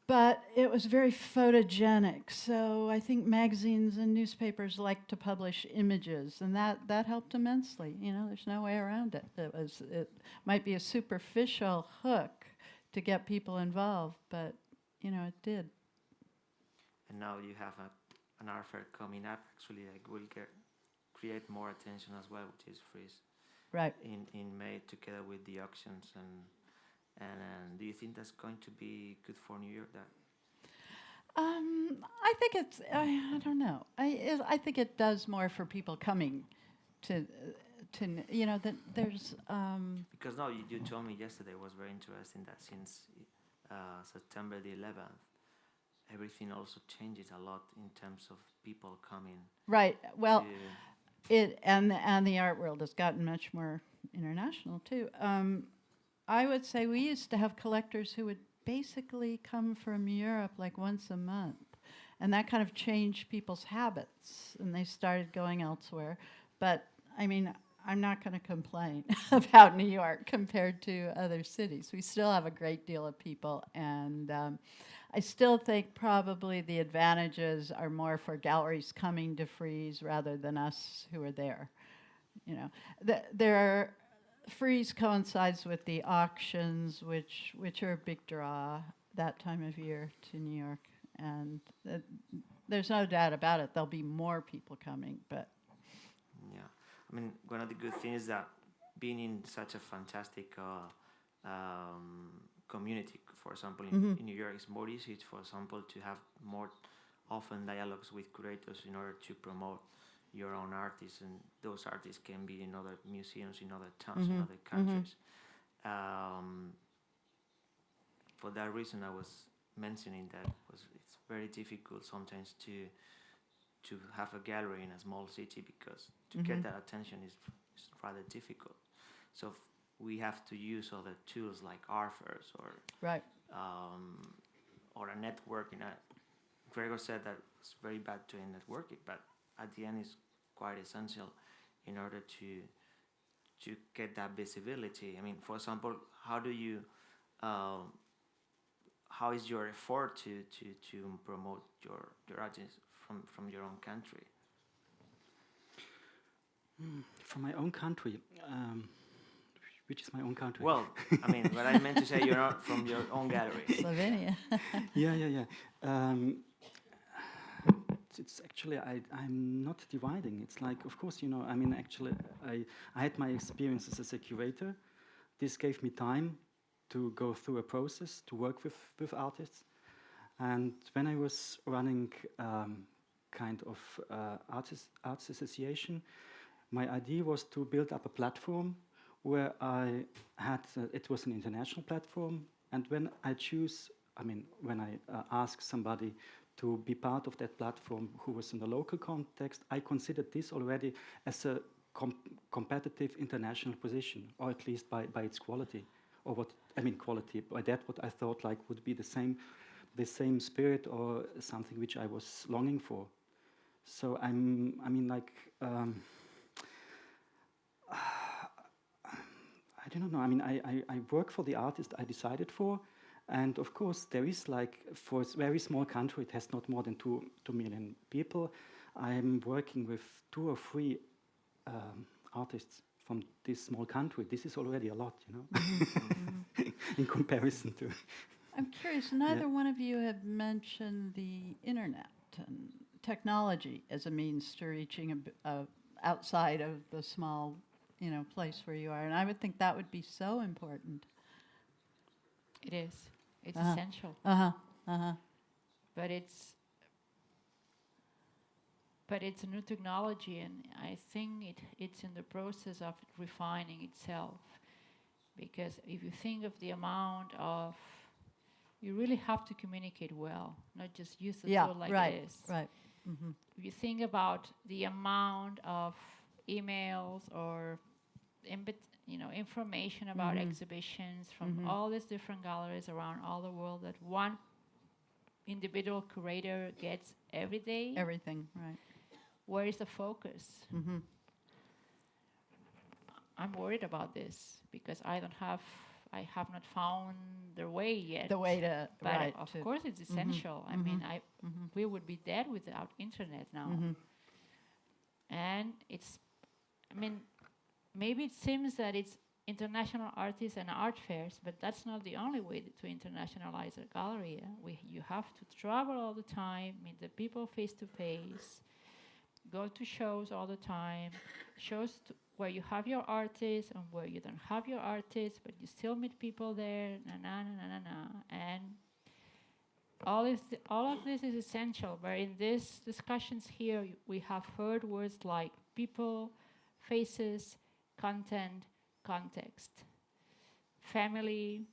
But it was very photogenic, so I think magazines and newspapers like to publish images, and that helped immensely. You know, there's no way around it. It might be a superficial hook to get people involved, but you know, it did. And now you have an art fair coming up. Actually, I will create more attention as well, which is Freeze. Right. In May, together with the auctions and do you think that's going to be good for New York? That I think it's. I don't know. I think it does more for people coming to you know, that there's. because no, you told me yesterday was very interesting that since September the 11th, everything also changes a lot in terms of people coming. Right. Well, it and the art world has gotten much more international too. I would say we used to have collectors who would basically come from Europe like once a month, and that kind of changed people's habits, and they started going elsewhere. But I mean, I'm not going to complain about New York compared to other cities. We still have a great deal of people, and I still think probably the advantages are more for galleries coming to Frieze rather than us who are there. You know, there are. Frieze coincides with the auctions, which are a big draw that time of year to New York, and there's no doubt about it. There'll be more people coming, but yeah, I mean, one of the good things is that being in such a fantastic community, for example, in New York, it's more easy, for example, to have more often dialogues with curators in order to promote your own artists, and those artists can be in other museums, in other towns, in other countries. For that reason, I was mentioning that it's very difficult sometimes to have a gallery in a small city, because to get that attention is rather difficult. So we have to use other tools like art fairs or a network. Gregor said that it's very bad doing networking, but at the end it's quite essential in order to get that visibility. I mean, for example, how do you how is your effort to promote your artists from your own country? From my own country, which is my own country. Well, I mean, what I meant to say, you're not from your own gallery. Slovenia. Yeah. It's actually, I'm not dividing. It's like, of course, I mean, actually, I had my experiences as a curator. This gave me time to go through a process, to work with artists. And when I was running kind of arts association, my idea was to build up a platform where I had, it was an international platform. And when I when I ask somebody to be part of that platform who was in the local context, I considered this already as a competitive international position, or at least by its quality, or quality, by that what I thought like would be the same spirit or something which I was longing for. So I don't know. I mean, I work for the artist I decided for. And of course, there is like, for a very small country, it has not more than 2 million people. I'm working with 2 or 3 artists from this small country. This is already a lot, in comparison to. I'm curious, neither one of you have mentioned the internet and technology as a means to reaching outside of the small, place where you are. And I would think that would be so important. It is. It's essential. But it's a new technology, and I think it's in the process of refining itself. Because if you think of the amount of, you really have to communicate well, not just use the tool like this. Right. Mm-hmm. If you think about the amount of emails or information about exhibitions from all these different galleries around all the world that one individual curator gets every day. Everything, right. Where is the focus? Mm-hmm. I'm worried about this because I have not found the way yet. The way to, but of course it's essential. I mean, we would be dead without internet now. And maybe it seems that it's international artists and art fairs, but that's not the only way to internationalize a gallery. You have to travel all the time, meet the people face to face, go to shows all the time, shows where you have your artists and where you don't have your artists, but you still meet people there, and all of this is essential. But in these discussions here, we have heard words like people, faces, content, context, family.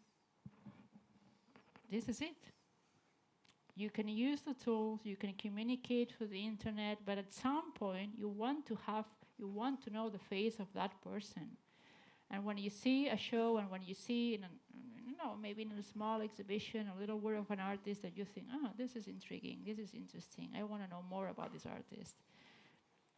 This is it. You can use the tools, you can communicate through the internet, but at some point you want to know the face of that person. And when you see a show, and when you see maybe in a small exhibition, a little work of an artist that you think, this is intriguing, this is interesting, I want to know more about this artist.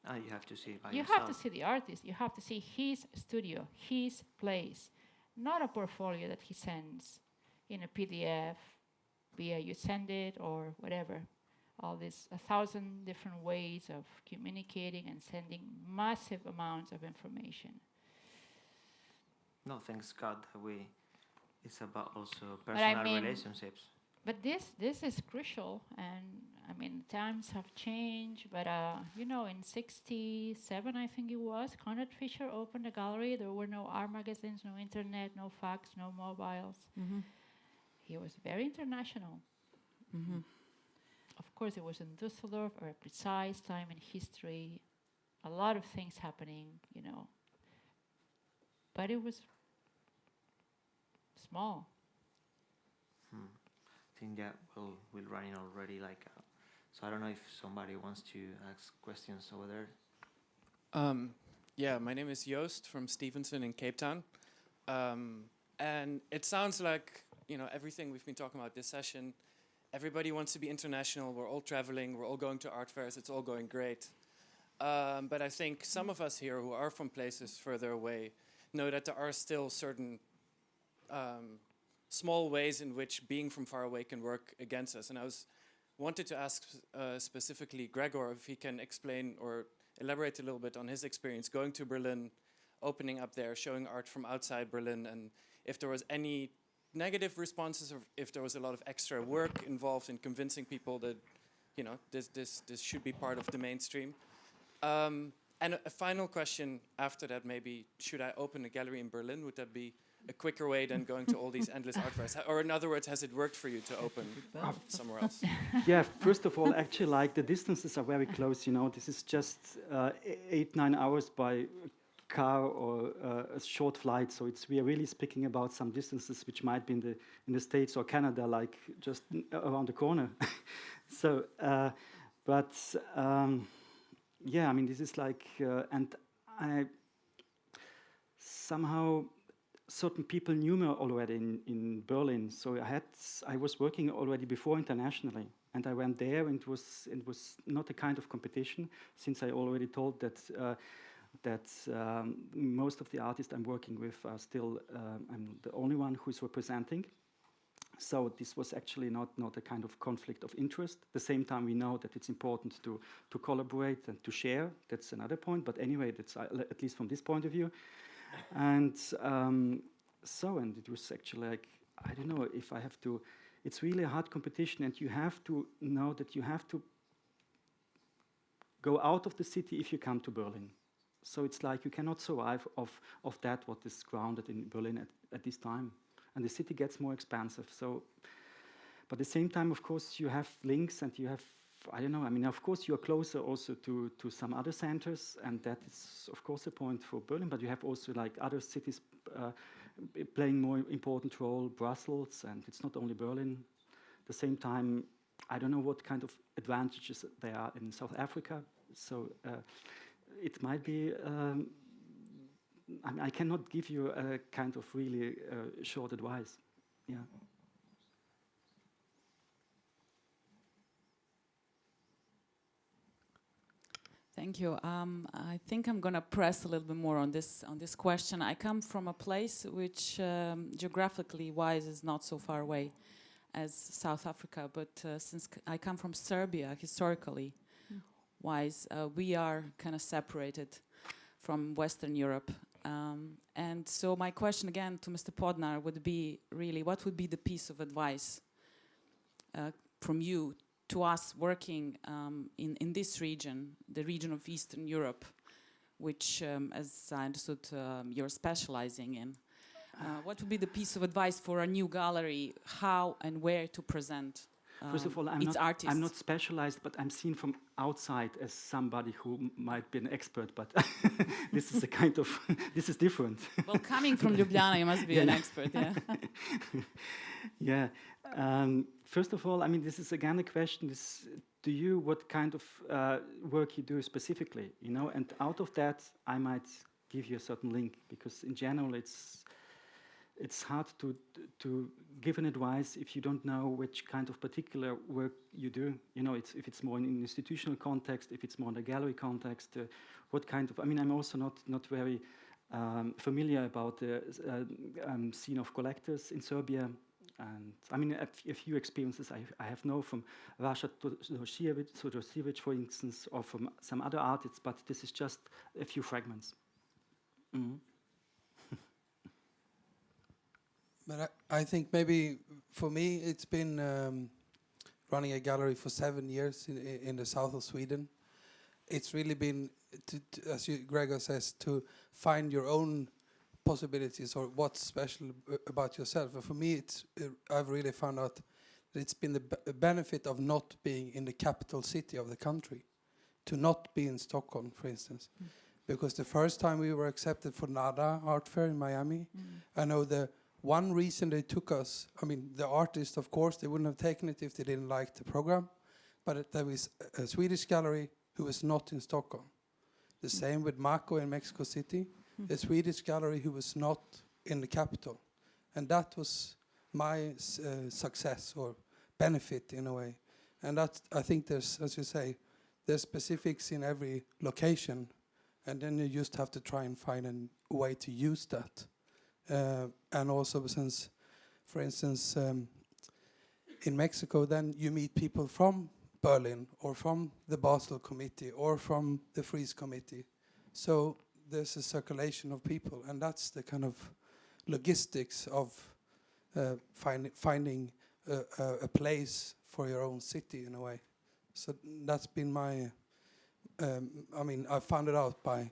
You have to see it by yourself. You have to see the artist. You have to see his studio, his place, not a portfolio that he sends in a PDF, via you send it or whatever. All these 1,000 different ways of communicating and sending massive amounts of information. No, thanks God that it's about also personal relationships. But this is crucial, and times have changed. But in '67, I think it was, Conrad Fischer opened a gallery. There were no art magazines, no internet, no fax, no mobiles. Mm-hmm. He was very international. Mm-hmm. Of course, it was in Düsseldorf, or a precise time in history. A lot of things happening, But it was small. I think that we're running already so I don't know if somebody wants to ask questions over there. Yeah, my name is Joost from Stevenson in Cape Town. And it sounds like, everything we've been talking about this session, everybody wants to be international, we're all traveling, we're all going to art fairs, it's all going great. But I think some of us here who are from places further away know that there are still certain small ways in which being from far away can work against us. And I wanted to ask specifically Gregor if he can explain or elaborate a little bit on his experience going to Berlin, opening up there, showing art from outside Berlin, and if there was any negative responses, or if there was a lot of extra work involved in convincing people that, you know, this should be part of the mainstream. And a final question after that, maybe, should I open a gallery in Berlin? Would that be a quicker way than going to all these endless art fairs? Or in other words, has it worked for you to open somewhere else? Yeah, first of all, actually, like, the distances are very close, you know. This is just 8-9 hours by car or a short flight, so we are really speaking about some distances which might be in the States or Canada, like just around the corner. So, yeah, I mean, this is like, and I somehow, certain people knew me already in Berlin, so I was working already before internationally, and I went there, and it was not a kind of competition, since I already told that most of the artists I'm working with are still, I'm the only one who's representing. So this was actually not a kind of conflict of interest. At the same time, we know that it's important to collaborate and to share. That's another point. But anyway, that's at least from this point of view. And and it was actually like, I don't know if I have to. It's really a hard competition, and you have to know that you have to go out of the city if you come to Berlin. So it's like you cannot survive of that what is grounded in Berlin at this time. And the city gets more expansive. So, but at the same time, of course, you have links, and you have, I don't know, I mean, of course, you are closer also to some other centers, and that is, of course, a point for Berlin, but you have also, like, other cities playing more important role, Brussels, and it's not only Berlin. At the same time, I don't know what kind of advantages there are in South Africa, so it might be, I cannot give you a kind of really short advice. Yeah. Thank you. I think I'm going to press a little bit more on this question. I come from a place which, geographically wise, is not so far away as South Africa, but since I come from Serbia, historically wise, we are kind of separated from Western Europe. And so my question again to Mr. Podnar would be really, what would be the piece of advice from you to us working in this region, the region of Eastern Europe, which, as I understood, you're specializing in? What would be the piece of advice for a new gallery, how and where to present First of all, I'm not specialized, but I'm seen from outside as somebody who might be an expert, but this is a kind of, this is different. Well, coming from Ljubljana, you must be an expert, yeah. Yeah. First of all, I mean, this is again a question, what kind of work you do specifically, you know, and out of that, I might give you a certain link, because in general, it's hard to give an advice if you don't know which kind of particular work you do. You know, if it's more in an institutional context, if it's more in a gallery context, what kind of. I mean, I'm also not very familiar about the scene of collectors in Serbia, and I mean a few experiences I have known from Rasha Todosiewicz, for instance, or from some other artists, but this is just a few fragments. Mm-hmm. But I think maybe for me it's been running a gallery for 7 years in the south of Sweden. It's really been, as Gregor says, to find your own possibilities or what's special about yourself. And for me, I've really found out that it's been the benefit of not being in the capital city of the country, to not be in Stockholm, for instance. Because the first time we were accepted for NADA Art Fair in Miami, I know the one reason they took us, I mean, the artists, of course, they wouldn't have taken it if they didn't like the program, but there was a Swedish gallery who was not in Stockholm. The same with Mako in Mexico City, a Swedish gallery who was not in the capital. And that was my success or benefit in a way. And that, I think there's, as you say, there's specifics in every location, and then you just have to try and find a way to use that. And also, since, for instance, in Mexico, then you meet people from Berlin or from the Basel Committee or from the Frieze Committee. So there's a circulation of people, and that's the kind of logistics of finding a place for your own city in a way. So that's been my. I mean, I found it out by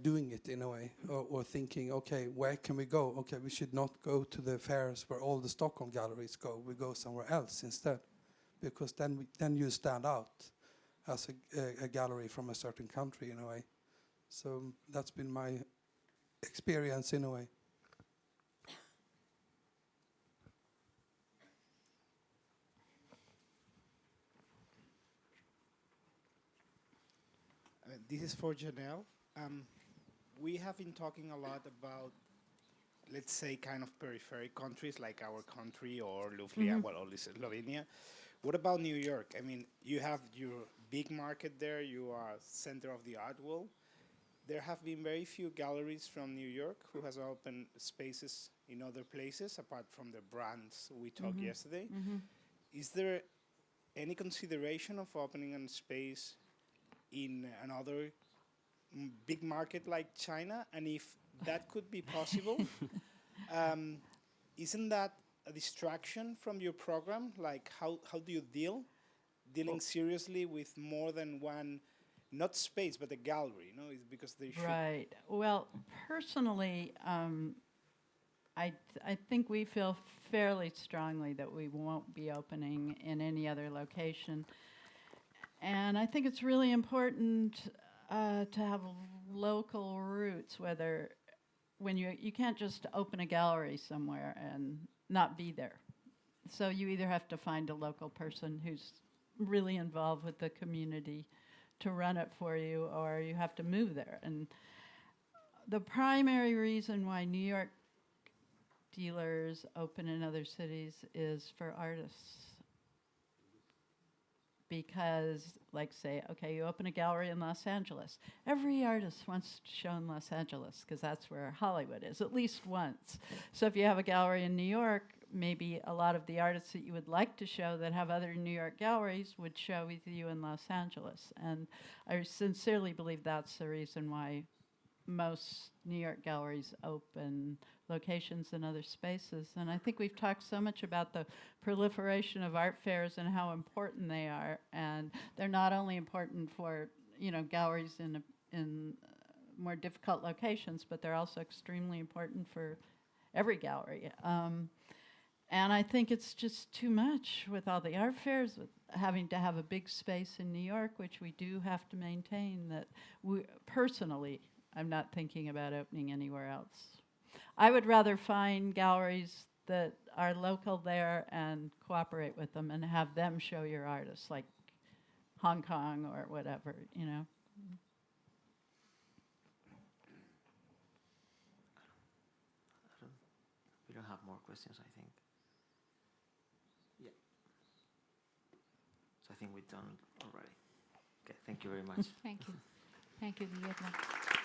doing it in a way, or thinking, okay, where can we go? Okay, we should not go to the fairs where all the Stockholm galleries go. We go somewhere else instead, because then you stand out as a gallery from a certain country in a way. So that's been my experience in a way. This is for Janelle. We have been talking a lot about, let's say, kind of periphery countries like our country or Ljubljana, well, only Slovenia. What about New York? I mean, you have your big market there. You are center of the art world. There have been very few galleries from New York who has opened spaces in other places apart from the brands we talked yesterday. Is there any consideration of opening a space in another big market like China? And if that could be possible, isn't that a distraction from your program? Like, how do you dealing seriously with more than one, not space, but a gallery, you know, it's because they should. Right. Well, personally, I think we feel fairly strongly that we won't be opening in any other location. And I think it's really important to have local roots, whether when you can't just open a gallery somewhere and not be there. So you either have to find a local person who's really involved with the community to run it for you, or you have to move there. And the primary reason why New York dealers open in other cities is for artists. Because, like, say, okay, you open a gallery in Los Angeles. Every artist wants to show in Los Angeles because that's where Hollywood is, at least once. So if you have a gallery in New York, maybe a lot of the artists that you would like to show that have other New York galleries would show with you in Los Angeles. And I sincerely believe that's the reason why most New York galleries open locations in other spaces. And I think we've talked so much about the proliferation of art fairs and how important they are. And they're not only important for, you know, galleries in more difficult locations, but they're also extremely important for every gallery. And I think it's just too much with all the art fairs, with having to have a big space in New York, which we do have to maintain, that we personally, I'm not thinking about opening anywhere else. I would rather find galleries that are local there and cooperate with them and have them show your artists, like Hong Kong or whatever, you know. We don't have more questions, I think. Yeah. So I think we've done already. Okay, thank you very much. Thank you. Thank you, Guillermo.